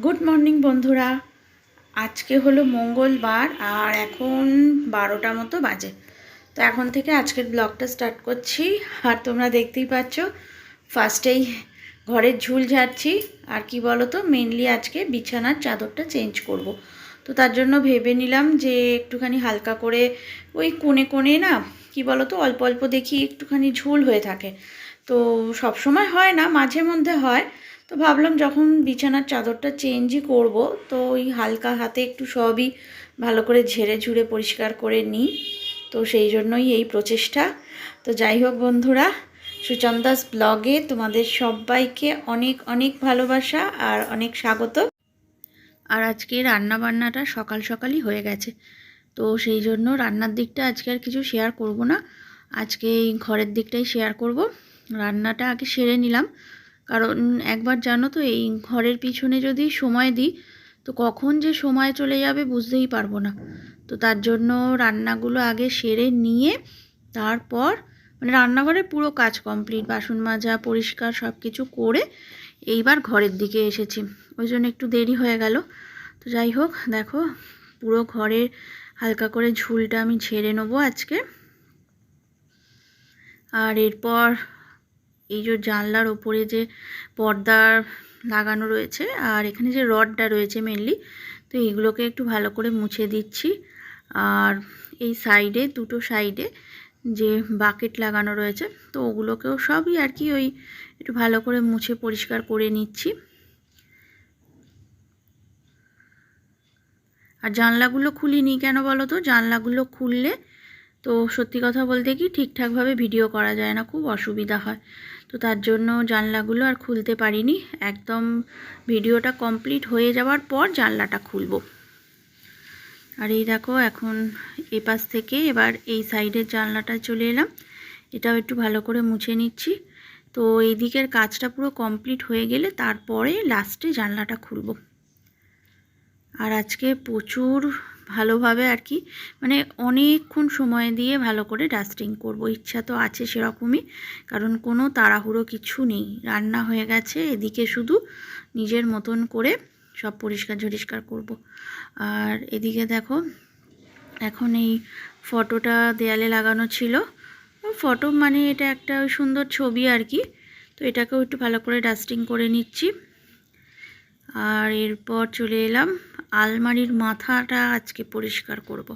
Good morning বন্ধুরা। আজকে হলো মঙ্গলবার আর এখন 12টা মতো বাজে। তো এখন থেকে আজকের ব্লগটা স্টার্ট করছি। আর তোমরা দেখতেই পাচ্ছ ফার্স্টেই ঘরের ঝুল ঝাড়ছি। আর কি বলো তো, মেনলি আজকে বিছানার চাদরটা চেঞ্জ করব। তো তার জন্য ভেবে নিলাম যে একটুখানি হালকা করে ওই কোণে কোণে না, কি বলো তো, অল্প অল্প দেখি একটুখানি ঝুল হয়ে থাকে। তো সব সময় হয় না, মাঝে মধ্যে হয়। তো ভাবলাম যখন বিছানার চাদরটা চেঞ্জই করব, তো ওই হালকা হাতে একটু সবই ভালো করে ঝেড়ে ঝুড়ে পরিষ্কার করে নিই। তো সেই জন্যই এই প্রচেষ্টা। তো যাই হোক বন্ধুরা, সুচন্দাস ব্লগে তোমাদের সবাইকে অনেক অনেক ভালোবাসা আর অনেক স্বাগত। আর আজকে রান্না বান্নাটা সকাল সকালই হয়ে গেছে। তো সেই জন্য রান্নার দিকটা আজকে আর কিছু শেয়ার করব না, আজকে এই ঘরের দিকটাই শেয়ার করব। রান্নাটা আগে সেরে নিলাম, কারণ একবার জানো তো, এই ঘরের পিছনে যদি সময় দিই তো কখন যে সময় চলে যাবে বুঝতেই পারবো না। তো তার জন্য রান্নাগুলো আগে সেরে নিয়ে তারপর, মানে রান্নাঘরের পুরো কাজ কমপ্লিট, বাসন মাজা পরিষ্কার সব কিছু করে এইবার ঘরের দিকে এসেছি। ওই জন্য একটু দেরি হয়ে গেল। তো যাই হোক, দেখো পুরো ঘরের হালকা করে ঝুলটা আমি ঝেড়ে নেবো আজকে। আর এরপর এই যে জানলার ওপরে যে পর্দা লাগানো রয়েছে আর এখানে যে রডটা রয়েছে মেনলি, তো এইগুলোকে একটু ভালো করে মুছে দিচ্ছি। আর এই সাইডে, দুটো সাইডে যে বাকেট লাগানো রয়েছে, তো ওগুলোকেও সবই আর কি ওই একটু ভালো করে মুছে পরিষ্কার করে নিচ্ছি। আর জানলাগুলো খুলিনি কেন বলো তো, জানলাগুলো খুললে তো সত্যি কথা বলতে কি ঠিকঠাকভাবে ভিডিও করা যায় না, খুব অসুবিধা হয়। তো তার জন্য জানলাগুলো আর খুলতে পারিনি, একদম ভিডিওটা কমপ্লিট হয়ে যাওয়ার পর জানলাটা খুলব। আর এই দেখো এখন এপাশ থেকে এবার এই সাইডের জানলাটা চলে এলাম, এটাও একটু ভালো করে মুছে নিচ্ছি। তো এই দিকের কাজটা পুরো কমপ্লিট হয়ে গেলে তারপরে লাস্টে জানলাটা খুলব। আর আজকে প্রচুর ভালোভাবে আর কি, মানে অনেকক্ষণ সময় দিয়ে ভালো করে ডাস্টিং করব, ইচ্ছা তো আছে সেরকমই, কারণ কোনো তাড়াহুড়ো কিছু নেই, রান্না হয়ে গেছে, এদিকে শুধু নিজের মতন করে সব পরিষ্কার ঝরিষ্কার করব। আর এদিকে দেখো এখন এই ফটোটা দেয়ালে লাগানো ছিল, ফটো মানে এটা একটা সুন্দর ছবি আর কি, তো এটাকেও একটু ভালো করে ডাস্টিং করে নিচ্ছি। আর এরপর চলে এলাম আলমারির মাথাটা আজকে পরিষ্কার করব।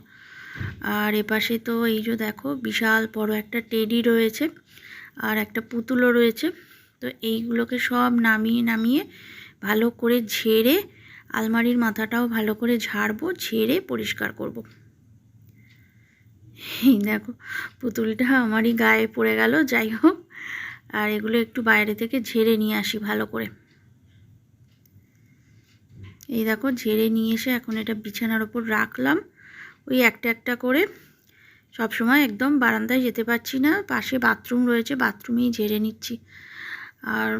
আর এপাশে তো এই যে দেখো বিশাল বড় একটা টেডি রয়েছে আর একটা পুতুলও রয়েছে, তো এইগুলোকে সব নামিয়ে নামিয়ে ভালো করে ঝেড়ে আলমারির মাথাটাও ভালো করে ঝাড়বো, ঝেড়ে পরিষ্কার করব। এই দেখো পুতুলটা আমারই গায়ে পড়ে গেল, যাই হোক, আর এগুলো একটু বাইরে থেকে ঝেড়ে নিয়ে আসি ভালো করে। এই দেখো ঝেড়ে নিয়ে এসে এখন এটা বিছানার ওপর রাখলাম, ওই একটা একটা করে। সব সময় একদম বারান্দায় যেতে পারছি না, পাশে বাথরুম রয়েছে, বাথরুমেই ঝেড়ে নিচ্ছি। আর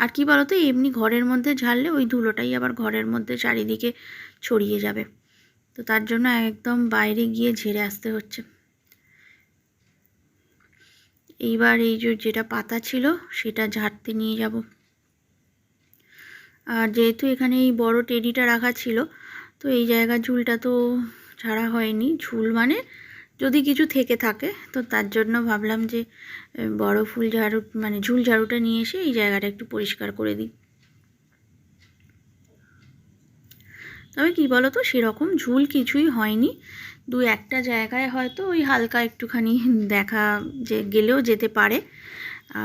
আর কি বলতো, এমনি ঘরের মধ্যে ঝাড়লে ওই ধুলোটাই আবার ঘরের মধ্যে চারিদিকে ছড়িয়ে যাবে, তো তার জন্য একদম বাইরে গিয়ে ঝেড়ে আসতে হচ্ছে। এইবার এই যে যেটা পাতা ছিল সেটা ঝাড়তে নিয়ে যাব। আর যেহেতু এখানে এই বড় টেডিটা রাখা ছিল, তো এই জায়গার ঝুলটা তো ঝাড়া হয়নি, ঝুল মানে যদি কিছু থেকে থাকে, তো তার জন্য ভাবলাম যে বড় ফুল ঝাড়ু মানে ঝুল ঝাড়ুটা নিয়ে এসে এই জায়গাটা একটু পরিষ্কার করে দিই। তবে কি বলো তো, সেরকম ঝুল কিছুই হয়নি, দু একটা জায়গায় হয়তো ওই হালকা একটুখানি দেখা যে গেলেও যেতে পারে,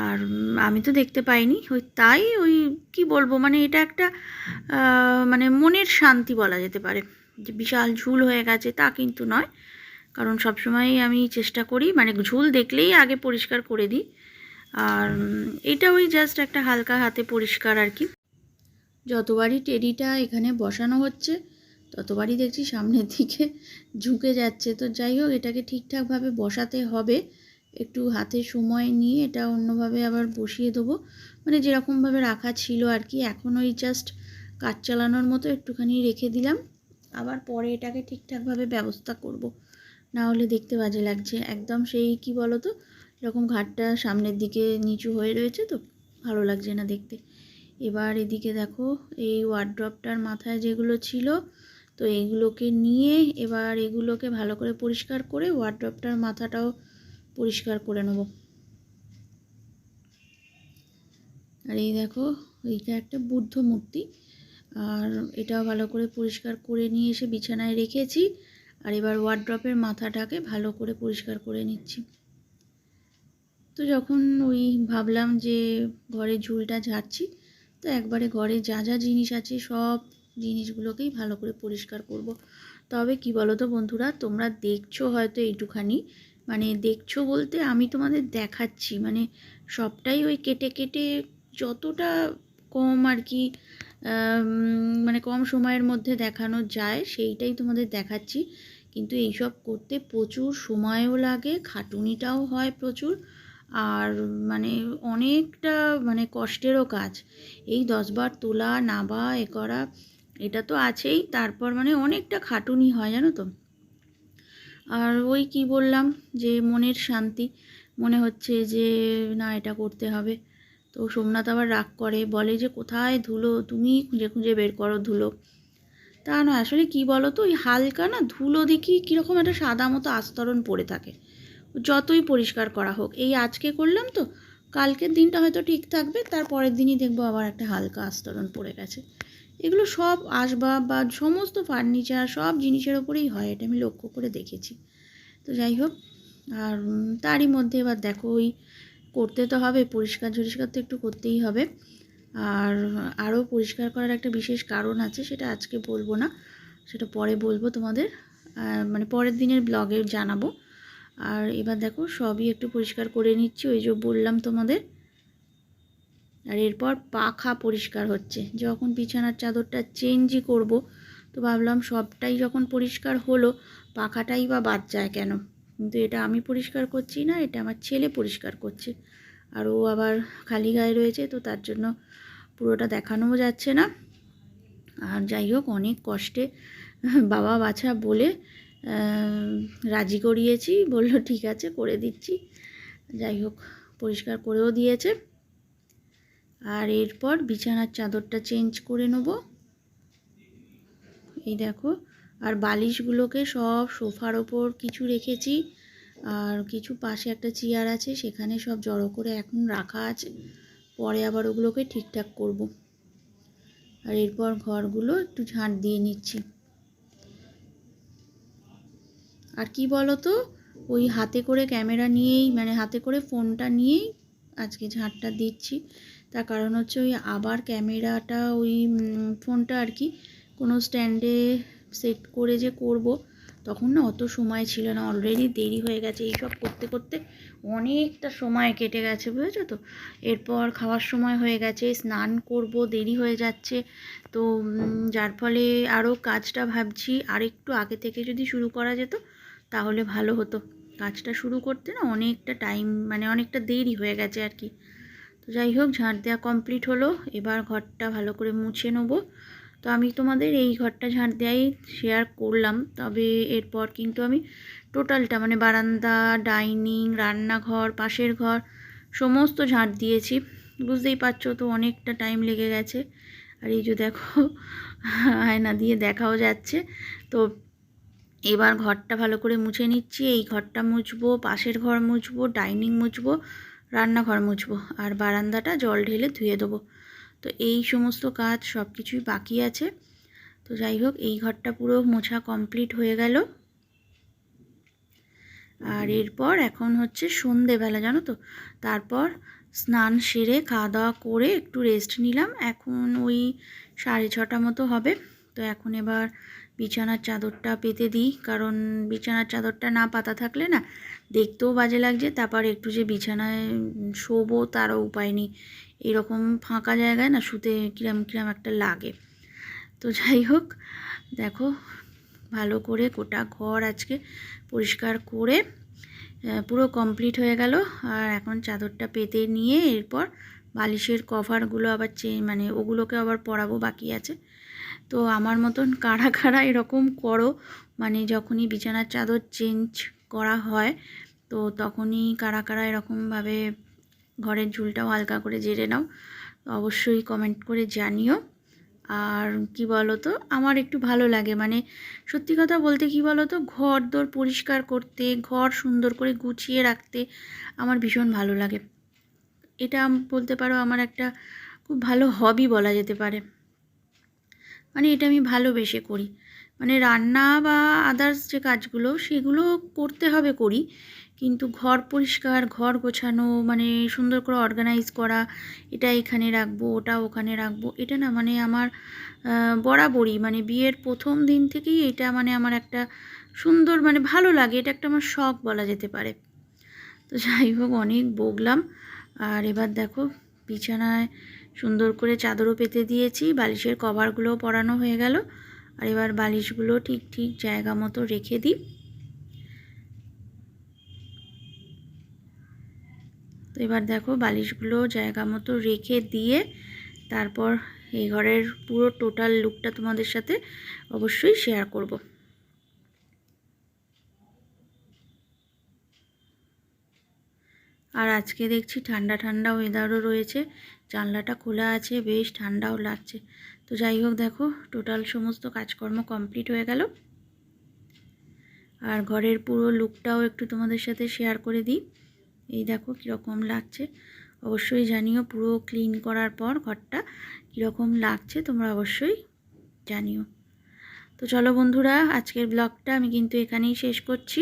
আর আমি তো দেখতে পাইনি, ওই তাই ওই কি বলবো, মানে এটা একটা মানে মনের শান্তি বলা যেতে পারে। যে বিশাল ঝুল হয়ে গেছে তা কিন্তু নয়, কারণ সবসময়ই আমি চেষ্টা করি মানে ঝুল দেখলেই আগে পরিষ্কার করে দিই। আর এটা ওই জাস্ট একটা হালকা হাতে পরিষ্কার আর কি। যতবারই টেডিটা এখানে বসানো হচ্ছে ততবারই দেখছি সামনের দিকে ঝুঁকে যাচ্ছে। তো যাই হোক, এটাকে ঠিকঠাকভাবে বসাতে হবে, একটু হাতে সময় নিয়ে এটা অন্যভাবে আবার বসিয়ে দেবো, মানে যেরকমভাবে রাখা ছিল আর কি। এখন ওই জাস্ট কাজ চালানোর মতো একটুখানি রেখে দিলাম, আবার পরে এটাকে ঠিকঠাকভাবে ব্যবস্থা করব, না হলে দেখতে বাজে লাগছে একদম। সেই কি বলো তো, এরকম ঘাটটা সামনের দিকে নিচু হয়ে রয়েছে, তো ভালো লাগছে না দেখতে। এবার এদিকে দেখো এই ওয়ার্ড্রপটার মাথায় যেগুলো ছিল, তো এইগুলোকে নিয়ে এবার এগুলোকে ভালো করে পরিষ্কার করে ওয়ার্ড্রপটার মাথাটাও পরিষ্কার করে নেব। আর এই দেখো এইটা একটা বুদ্ধ মূর্তি, আর এটাও ভালো করে পরিষ্কার করে নিয়ে এসে বিছানায় রেখেছি। আর এবার ওয়ার্ড্রপের মাথাটাকে ভালো করে পরিষ্কার করে নিচ্ছি। তো যখন ওই ভাবলাম যে ঘরে ঝুলটা ঝাড়ছি, তো একবারে ঘরে যা যা জিনিস আছে সব জিনিসগুলোকেই ভালো করে পরিষ্কার করব। তবে কি বলো তো বন্ধুরা, তোমরা দেখছো হয়তো এইটুখানি, মানে দেখছো বলতে আমি তোমাদের দেখাচ্ছি, মানে সবটাই ওই কেটে কেটে যতটা কম আর কি মানে কম সময়ের মধ্যে দেখানো যায় সেইটাই তোমাদের দেখাচ্ছি। কিন্তু এইসব করতে প্রচুর সময়ও লাগে, খাটুনিটাও হয় প্রচুর, আর মানে অনেকটা মানে কষ্টেরও কাজ। এই 10 বার তোলা নাবা এ করা এটা তো আছেই, তারপর মানে অনেকটা খাটুনি হয় জানো তো। আর ওই কি বললাম যে মনের শান্তি, মনে হচ্ছে যে না এটা করতে হবে। তো সোমনাথ আবার রাগ করে, বলে যে কোথায় ধুলো, তুমি খুঁজে খুঁজে বের করো ধুলো। তা নয়, আসলে কি বলো তো, ওই হালকা না ধুলো দেখি কীরকম একটা সাদা মতো আস্তরণ পড়ে থাকে, যতই পরিষ্কার করা হোক। এই আজকে করলাম তো কালকের দিনটা হয়তো ঠিক থাকবে, তার পরের দিনই দেখবো আবার একটা হালকা আস্তরণ পড়ে গেছে। এগুলো সব আসবাব বা সমস্ত ফার্নিচার সব জিনিসের ওপরেই হয়, এটা আমি লক্ষ্য করে দেখেছি। তো যাই হোক, আর তারই মধ্যে এবার দেখো ওই করতে তো হবে, পরিষ্কার ঝরিষ্কার তো একটু করতেই হবে। আর আরও পরিষ্কার করার একটা বিশেষ কারণ আছে, সেটা আজকে বলবো না, সেটা পরে বলবো তোমাদের, মানে পরের দিনের ব্লগে জানাবো। আর এবার দেখো সবই একটু পরিষ্কার করে নিচ্ছি, ওই যে বললাম তোমাদের। আর এরপর পাখা পরিষ্কার হচ্ছে, যখন বিছানার চাদরটা চেঞ্জই করব, তো ভাবলাম সবটাই যখন পরিষ্কার হলো পাখাটাই বা বাদ যায় কেন। কিন্তু এটা আমি পরিষ্কার করছি না, এটা আমার ছেলে পরিষ্কার করছে। আর ও আবার খালি গায়ে রয়েছে, তো তার জন্য পুরোটা দেখানোও যাচ্ছে না। আর যাই হোক অনেক কষ্টে বাবা বাছা বলে রাজি করিয়েছি, বললো ঠিক আছে করে দিচ্ছি। যাই হোক পরিষ্কার করেও দিয়েছে। আর এরপর বিছানার চাদরটা চেঞ্জ করে নেব। এই দেখো, আর বালিশগুলোকে সব সোফার ওপর কিছু রেখেছি, আর কিছু পাশে একটা চেয়ার আছে সেখানে সব জড়ো করে এখন রাখা আছে, পরে আবার ওগুলোকে ঠিকঠাক করব। আর এরপর ঘরগুলো একটু ঝাঁট দিয়ে নিচ্ছি। আর কি বলো তো, ওই হাতে করে ক্যামেরা নিয়েই, মানে হাতে করে ফোনটা নিয়েই আজকে ঝাঁটটা দিচ্ছি। তার কারণ হচ্ছে ওই আবার ক্যামেরাটা ওই ফোনটা আর কি কোনো স্ট্যান্ডে সেট করে যে করব, তখন না অত সময় ছিল না, অলরেডি দেরি হয়ে গেছে, এইসব করতে করতে অনেকটা সময় কেটে গেছে বুঝেছো তো। এরপর খাওয়ার সময় হয়ে গেছে, স্নান করব, দেরি হয়ে যাচ্ছে। তো যার ফলে আরও কাজটা ভাবছি আর একটু আগে থেকে যদি শুরু করা যেত তাহলে ভালো হতো। কাজটা শুরু করতে না অনেকটা টাইম, মানে অনেকটা দেরি হয়ে গেছে আর কি। তো যাই হোক ঝাঁট দেওয়া কমপ্লিট হলো, এবার ঘরটা ভালো করে মুছে নেবো। তো আমি তোমাদের এই ঘরটা ঝাঁট দেওয়াই শেয়ার করলাম, তবে এরপর কিন্তু আমি টোটালটা মানে বারান্দা, ডাইনিং, রান্নাঘর, পাশের ঘর সমস্ত ঝাঁট দিয়েছি। বুঝতেই পারছো তো অনেকটা টাইম লেগে গেছে। আর এই যে দেখো আয়না দিয়ে দেখাও যাচ্ছে। তো এবার ঘরটা ভালো করে মুছে নিচ্ছি, এই ঘরটা মুছবো, পাশের ঘর মুছবো, ডাইনিং মুছবো, রান্নাঘর মুছবো, আর বারান্দাটা জল ঢেলে ধুয়ে দেবো। তো এই সমস্ত কাজ সব কিছুই বাকি আছে। তো যাই হোক এই ঘরটা পুরো মোছা কমপ্লিট হয়ে গেল। আর এরপর এখন হচ্ছে সন্ধেবেলা জানো তো, তারপর স্নান সেরে খাওয়া দাওয়া করে একটু রেস্ট নিলাম, এখন ওই 6:30 মতো হবে। তো এখন এবার বিছানার চাদরটা পেতে দিই, কারণ বিছানার চাদরটা না পাতা থাকলে না দেখতেও বাজে লাগছে, তারপর একটু যে বিছানায় শোবো তারও উপায় নেই, এরকম ফাঁকা জায়গায় না শুতে কিরম কিরম একটা লাগে। তো যাই হোক দেখো ভালো করে গোটা ঘর আজকে পরিষ্কার করে পুরো কমপ্লিট হয়ে গেল। আর এখন চাদরটা পেতে নিয়ে এরপর বালিশের কভারগুলো আবার মানে ওগুলোকে আবার পরাবো, বাকি আছে। তো আমার মতন কারা কারা এরকম করো, মানে যখনই বিছানার চাদর চেঞ্জ করা হয় তো তখনই কারা কারা এরকমভাবে ঘরের ঝুলটাও হালকা করে ঝেড়ে নাও। তো অবশ্যই কমেন্ট করে জানিও। আর কি বলো তো, আমার একটু ভালো লাগে, মানে সত্যি কথা বলতে কি বলো তো, ঘর দোর পরিষ্কার করতে, ঘর সুন্দর করে গুছিয়ে রাখতে আমার ভীষণ ভালো লাগে। এটা বলতে পারো আমার একটা খুব ভালো হবি বলা যেতে পারে। মানে এটা আমি ভালোবেসে করি। মানে রান্না বা আদার্স যে কাজগুলো সেগুলো করতে হবে করি, কিন্তু ঘর পরিষ্কার, ঘর গোছানো, মানে সুন্দর করে অর্গানাইজ করা, এটা এখানে রাখবো, ওটা ওখানে রাখবো, এটা না মানে আমার বরাবরই, মানে বিয়ের প্রথম দিন থেকেই এটা মানে আমার একটা সুন্দর, মানে ভালো লাগে, এটা একটা আমার শখ বলা যেতে পারে। তো যাই হোক, অনেক বকলাম। আর এবার দেখো বিছানায় সুন্দর করে চাদরও পেতে দিয়েছি, বালিশের কভারগুলোও পরানো হয়ে গেল। আর এবার বালিশগুলো ঠিক ঠিক জায়গা মতো রেখে দিই। তো এবার দেখো বালিশগুলো জায়গা মতো রেখে দিয়ে তারপর এই ঘরের পুরো টোটাল লুকটা তোমাদের সাথে অবশ্যই শেয়ার করব। আর আজকে দেখছি ঠান্ডা ঠান্ডা ওয়েদারও রয়েছে, জানলাটা খোলা আছে, বেশ ঠান্ডাও লাগছে। তো যাই হোক, দেখো টোটাল সমস্ত কাজকর্ম কমপ্লিট হয়ে গেল। আর ঘরের পুরো লুকটাও একটু তোমাদের সাথে শেয়ার করে দিই। এই দেখো কীরকম লাগছে, অবশ্যই জানিও। পুরো ক্লিন করার পর ঘরটা কীরকম লাগছে তোমরা অবশ্যই জানিও। তো চলো বন্ধুরা, আজকের ব্লগটা আমি কিন্তু এখানেই শেষ করছি।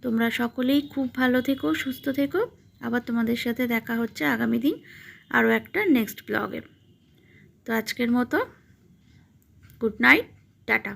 তোমরা সকলেই খুব ভালো থেকো, সুস্থ থেকো। আবার তোমাদের সাথে দেখা হচ্ছে আগামী দিন আরও একটা নেক্সট ব্লগে। তো আজকের মতো গুড নাইট, টাটা।